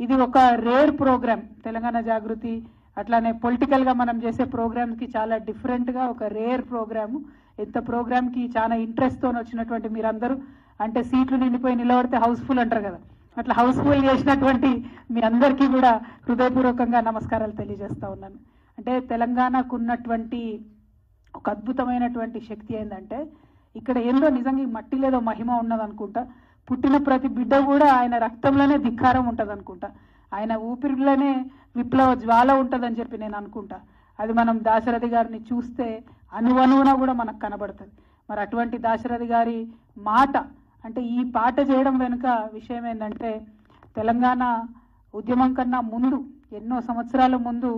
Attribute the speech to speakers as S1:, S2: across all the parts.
S1: ఇది ఒక rare programme. Telangana జాగృతి అట్లానే పొలిటికల్గా మనం చేసే ప్రోగ్రామ్స్కి చాలా డిఫరెంట్గా ఒక రేర్ ప్రోగ్రాము. ఇంత ప్రోగ్రామ్కి చాలా ఇంట్రెస్ట్తో వచ్చినటువంటి మీరందరూ, అంటే సీట్లు నిండిపోయి నిలబడితే హౌస్ఫుల్ అంటారు కదా, అట్లా హౌస్ఫుల్ చేసినటువంటి మీ అందరికీ కూడా హృదయపూర్వకంగా నమస్కారాలు తెలియజేస్తా ఉన్నాను. అంటే తెలంగాణకు ఉన్నటువంటి ఒక అద్భుతమైనటువంటి శక్తి ఏంటంటే, ఇక్కడ ఏందో నిజంగా ఈ మట్టిలేదో మహిమ ఉన్నదనుకుంటా. పుట్టిన ప్రతి బిడ్డ కూడా ఆయన రక్తంలోనే ధిక్కారం ఉంటుంది అనుకుంటా, ఆయన ఊపిరిలోనే విప్లవ జ్వాల ఉంటుందని చెప్పి నేను అనుకుంటా. అది మనం దాశరథి గారిని చూస్తే అనువనువున కూడా మనకు కనబడుతుంది. మరి అటువంటి దాశరథి గారి మాట, అంటే ఈ పాట చేయడం వెనుక విషయం ఏంటంటే, తెలంగాణ ఉద్యమం కన్నా ముందు ఎన్నో సంవత్సరాల ముందు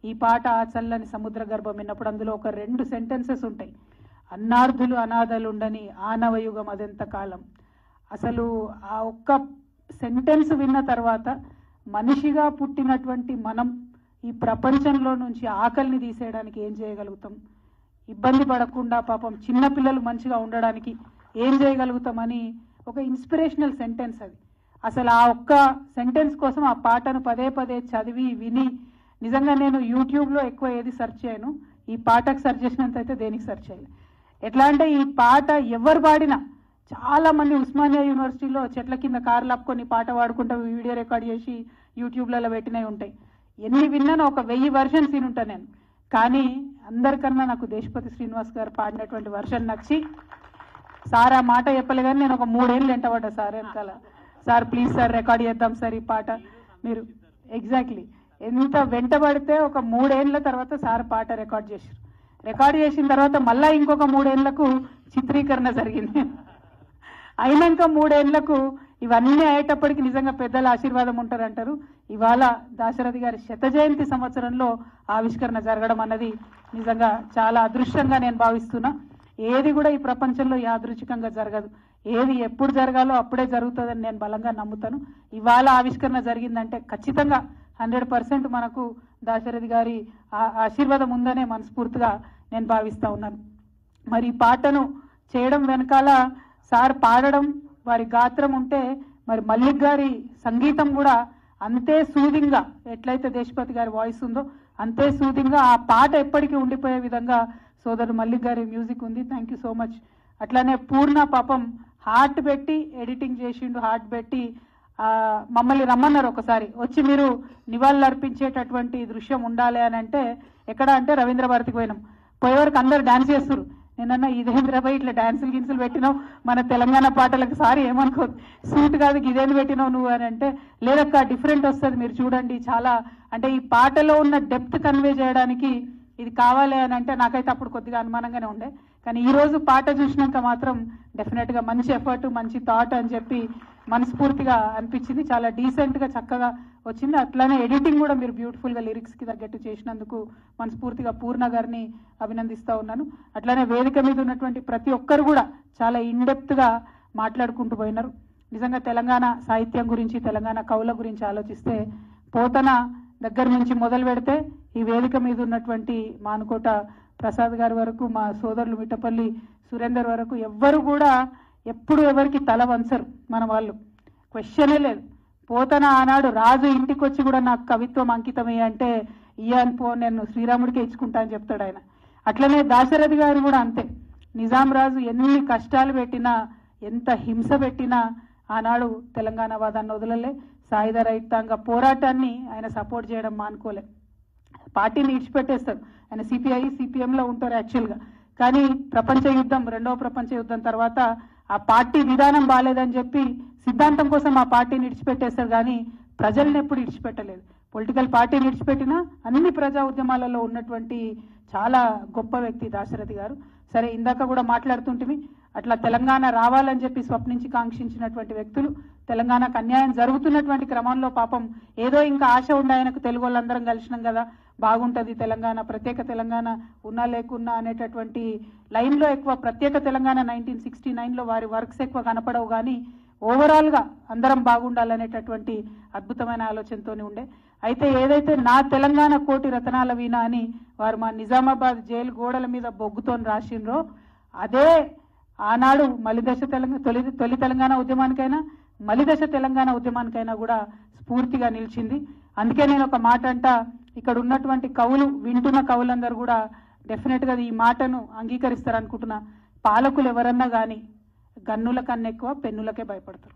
S1: ఈ పాట ఆ చల్లని సముద్ర గర్భం విన్నప్పుడు అందులో ఒక 2 సెంటెన్సెస్ ఉంటాయి. అన్నార్థులు అనాథలు ఉండని ఆనవయుగం అదెంత కాలం. అసలు ఆ ఒక్క సెంటెన్స్ విన్న తర్వాత మనిషిగా పుట్టినటువంటి మనం ఈ ప్రపంచంలో నుంచి ఆకలిని తీసేయడానికి ఏం చేయగలుగుతాం, ఇబ్బంది పడకుండా పాపం చిన్నపిల్లలు మంచిగా ఉండడానికి ఏం చేయగలుగుతామని ఒక ఇన్స్పిరేషనల్ సెంటెన్స్ అది. అసలు ఆ ఒక్క సెంటెన్స్ కోసం ఆ పాటను పదే పదే చదివి విని, నిజంగా నేను యూట్యూబ్లో ఎక్కువ ఏది సెర్చ్ చేయను, ఈ పాటకు సెర్చ్ చేసినంత అయితే దేనికి సెర్చ్ చేయలేదు. ఎట్లా అంటే ఈ పాట ఎవరు పాడినా, చాలామంది ఉస్మానియా యూనివర్సిటీలో చెట్ల కింద కార్లు ఆపుకొని పాట పాడుకుంటూ వీడియో రికార్డ్ చేసి యూట్యూబ్లలో పెట్టినవి ఉంటాయి. ఎన్ని విన్నానో ఒక 1000 వర్షన్స్ వినుంటా నేను. కానీ అందరికన్నా నాకు దేశపతి శ్రీనివాస్ గారు పాడినటువంటి వర్షన్ నచ్చి, సార్ ఆ మాట చెప్పలే కానీ నేను ఒక 3 ఏళ్ళు వెంటబడ్డా సార్ వెనకాల. సార్ ప్లీజ్ సార్ రికార్డ్ చేద్దాం సార్ ఈ పాట మీరు. ఎగ్జాక్ట్లీ ఎంత వెంటబడితే ఒక 3 ఏళ్ళ తర్వాత సార్ పాట రికార్డ్ చేశారు. రికార్డ్ చేసిన తర్వాత మళ్ళీ ఇంకొక 3 ఏళ్లకు చిత్రీకరణ జరిగింది. అయినాక 3 ఏళ్లకు ఇవన్నీ అయ్యేటప్పటికి నిజంగా పెద్దల ఆశీర్వాదం ఉంటారంటారు. ఇవాళ దాశరథి గారి 100వ జయంతి సంవత్సరంలో ఆవిష్కరణ జరగడం అన్నది నిజంగా చాలా అదృష్టంగా నేను భావిస్తున్నా. ఏది కూడా ఈ ప్రపంచంలో యాదృచ్ఛికంగా జరగదు, ఏది ఎప్పుడు జరగాలో అప్పుడే జరుగుతుందని నేను బలంగా నమ్ముతాను. ఇవాళ ఆవిష్కరణ జరిగిందంటే ఖచ్చితంగా 100% మనకు దాశరథి గారి ఆశీర్వాదం ఉందనే మనస్ఫూర్తిగా నేను భావిస్తూ ఉన్నాను. మరి ఈ పాటను చేయడం వెనకాల సార్ పాడడం, వారి గాత్రం ఉంటే, మరి మల్లిక్ గారి సంగీతం కూడా అంతే సూదింగ్గా, ఎట్లయితే దేశపతి గారి వాయిస్ ఉందో అంతే సూదింగ్గా ఆ పాట ఎప్పటికీ ఉండిపోయే విధంగా సోదరు మల్లిక్ గారి మ్యూజిక్ ఉంది. Thank you so much. అట్లానే పూర్ణ పాపం హార్ట్ పెట్టి ఎడిటింగ్ చేసిండు, హార్ట్ పెట్టి మమ్మల్ని రమ్మన్నారు ఒకసారి వచ్చి మీరు నివాళులు అర్పించేటటువంటి దృశ్యం ఉండాలి అని అంటే, ఎక్కడ అంటే రవీంద్ర భారతికి పోయినాం. పోయేవరకు అందరు డాన్స్ చేస్తారు. నేనన్నా ఇదేంద్రబాయ్ ఇట్లా డాన్సులు గిన్సులు పెట్టినావు మన తెలంగాణ పాటలకు, సారి ఏమనుకోదు సూట్ కాదు ఇదేంది పెట్టినావు నువ్వు అని అంటే, లేదక్క డిఫరెంట్ వస్తుంది మీరు చూడండి చాలా, అంటే ఈ పాటలో ఉన్న డెప్త్ కన్వే చేయడానికి ఇది కావాలి అని అంటే నాకైతే అప్పుడు కొద్దిగా అనుమానంగానే ఉండే. కానీ ఈరోజు పాట చూసినాక మాత్రం డెఫినెట్గా మంచి ఎఫర్ట్, మంచి థాట్ అని చెప్పి మనస్ఫూర్తిగా అనిపించింది. చాలా డీసెంట్గా చక్కగా వచ్చింది. అట్లానే ఎడిటింగ్ కూడా మీరు బ్యూటిఫుల్గా లిరిక్స్కి తగ్గట్టు చేసినందుకు మనస్ఫూర్తిగా పూర్ణ గారిని అభినందిస్తూ ఉన్నాను. అట్లానే వేదిక మీద ఉన్నటువంటి ప్రతి ఒక్కరు కూడా చాలా ఇన్డెప్త్గా మాట్లాడుకుంటూ పోయినారు. నిజంగా తెలంగాణ సాహిత్యం గురించి, తెలంగాణ కవుల గురించి ఆలోచిస్తే పోతన దగ్గర నుంచి మొదలు పెడితే ఈ వేదిక మీద ఉన్నటువంటి మానుకోట ప్రసాద్ గారి వరకు, మా సోదరులు మిట్టపల్లి సురేందర్ వరకు ఎవ్వరు కూడా ఎప్పుడు ఎవరికి తల వంచరు. మన వాళ్ళు క్వశ్చనే లేదు. పోతన ఆనాడు రాజు ఇంటికి వచ్చి కూడా నాకు కవిత్వం అంకితమే అంటే ఇయ్యాను పో, నేను శ్రీరాముడికే ఇచ్చుకుంటా అని చెప్తాడు ఆయన. అట్లనే దాశరథి గారు కూడా అంతే. నిజాం రాజు ఎన్ని కష్టాలు పెట్టినా, ఎంత హింస పెట్టినా ఆనాడు తెలంగాణ వాదాన్ని వదలలే. సాయుధ రైతాంగ పోరాటాన్ని ఆయన సపోర్ట్ చేయడం మానుకోలే. పార్టీని ఇడిచిపెట్టేస్తారు. ఆయన సిపిఎంలో ఉంటారు యాక్చువల్గా. కానీ ప్రపంచ యుద్ధం, 2వ ప్రపంచ యుద్ధం తర్వాత ఆ పార్టీ విధానం బాగాలేదని చెప్పి సిద్ధాంతం కోసం ఆ పార్టీని ఇడిచిపెట్టేస్తారు. కానీ ప్రజల్ని ఎప్పుడు ఇడిచిపెట్టలేదు. పొలిటికల్ పార్టీని ఇడిచిపెట్టినా అన్ని ప్రజా ఉద్యమాలలో ఉన్నటువంటి చాలా గొప్ప వ్యక్తి దాశరథి గారు. సరే, ఇందాక కూడా మాట్లాడుతుంటివి, అట్లా తెలంగాణ రావాలని చెప్పి స్వప్నించి కాంక్షించినటువంటి వ్యక్తులు, తెలంగాణకు అన్యాయం జరుగుతున్నటువంటి క్రమంలో పాపం ఏదో ఇంకా ఆశ ఉండే ఆయనకు, తెలుగు వాళ్ళందరం కలిసినాం కదా బాగుంటుంది తెలంగాణ, ప్రత్యేక తెలంగాణ ఉన్నా లేకున్నా అనేటటువంటి లైన్లో ఎక్కువ ప్రత్యేక తెలంగాణ 1969లో వారి వర్క్స్ ఎక్కువ కనపడవు. కానీ ఓవరాల్గా అందరం బాగుండాలనేటటువంటి అద్భుతమైన ఆలోచనతోనే ఉండే. అయితే ఏదైతే నా తెలంగాణ కోటి రతనాల వీణ అని వారు మా నిజామాబాద్ జైలు గోడల మీద బొగ్గుతో రాసిండ్రో, అదే ఆనాడు మలిదశ తొలి తెలంగాణ ఉద్యమానికైనా, మలిదశ తెలంగాణ ఉద్యమానికైనా కూడా స్ఫూర్తిగా నిలిచింది. అందుకే నేను ఒక మాట అంట, ఇక్కడ ఉన్నటువంటి కవులు, వింటున్న కవులందరూ కూడా డెఫినెట్గా ఈ మాటను అంగీకరిస్తారనుకుంటున్నా. పాలకులు ఎవరన్నా కానీ గన్నుల కన్నా ఎక్కువ పెన్నులకే భయపడతారు.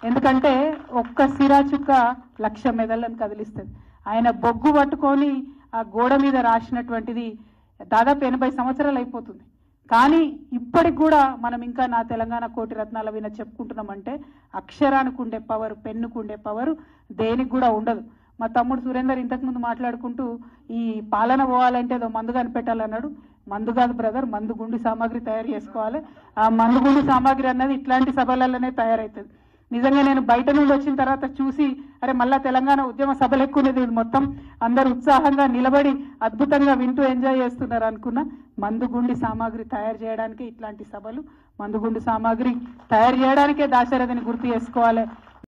S1: ఎందుకంటే ఒక్క సిరా చుక్క 1,00,000 మెదళ్ళను కదిలిస్తుంది. ఆయన బొగ్గు పట్టుకొని ఆ గోడ మీద రాసినటువంటిది దాదాపు 80 సంవత్సరాలు అయిపోతుంది. కానీ ఇప్పటికి కూడా మనం ఇంకా నా తెలంగాణ కోటి రత్నాల విన చెప్పుకుంటున్నామంటే అక్షరానికి ఉండే పవర్, పెన్నుకు ఉండే పవర్ దేనికి కూడా ఉండదు. మా తమ్ముడు సురేందర్ ఇంతకుముందు మాట్లాడుకుంటూ ఈ పాలన పోవాలంటే ఏదో మందు కనిపెట్టాలన్నాడు. మందు కాదు బ్రదర్, మందు గుండు సామాగ్రి తయారు చేసుకోవాలి. ఆ మందు గుండు సామాగ్రి అన్నది ఇట్లాంటి సభలలోనే తయారవుతుంది. నిజంగా నేను బయట నుండి వచ్చిన తర్వాత చూసి అరే మళ్ళా తెలంగాణ ఉద్యమ సభలు ఎక్కువనేది, మొత్తం అందరూ ఉత్సాహంగా నిలబడి అద్భుతంగా వింటూ ఎంజాయ్ చేస్తున్నారు అనుకున్నా. మందుగుండి సామాగ్రి తయారు చేయడానికే ఇట్లాంటి సభలు, మందుగుండు సామాగ్రి తయారు చేయడానికే దాశరథిని గుర్తు చేసుకోవాలి.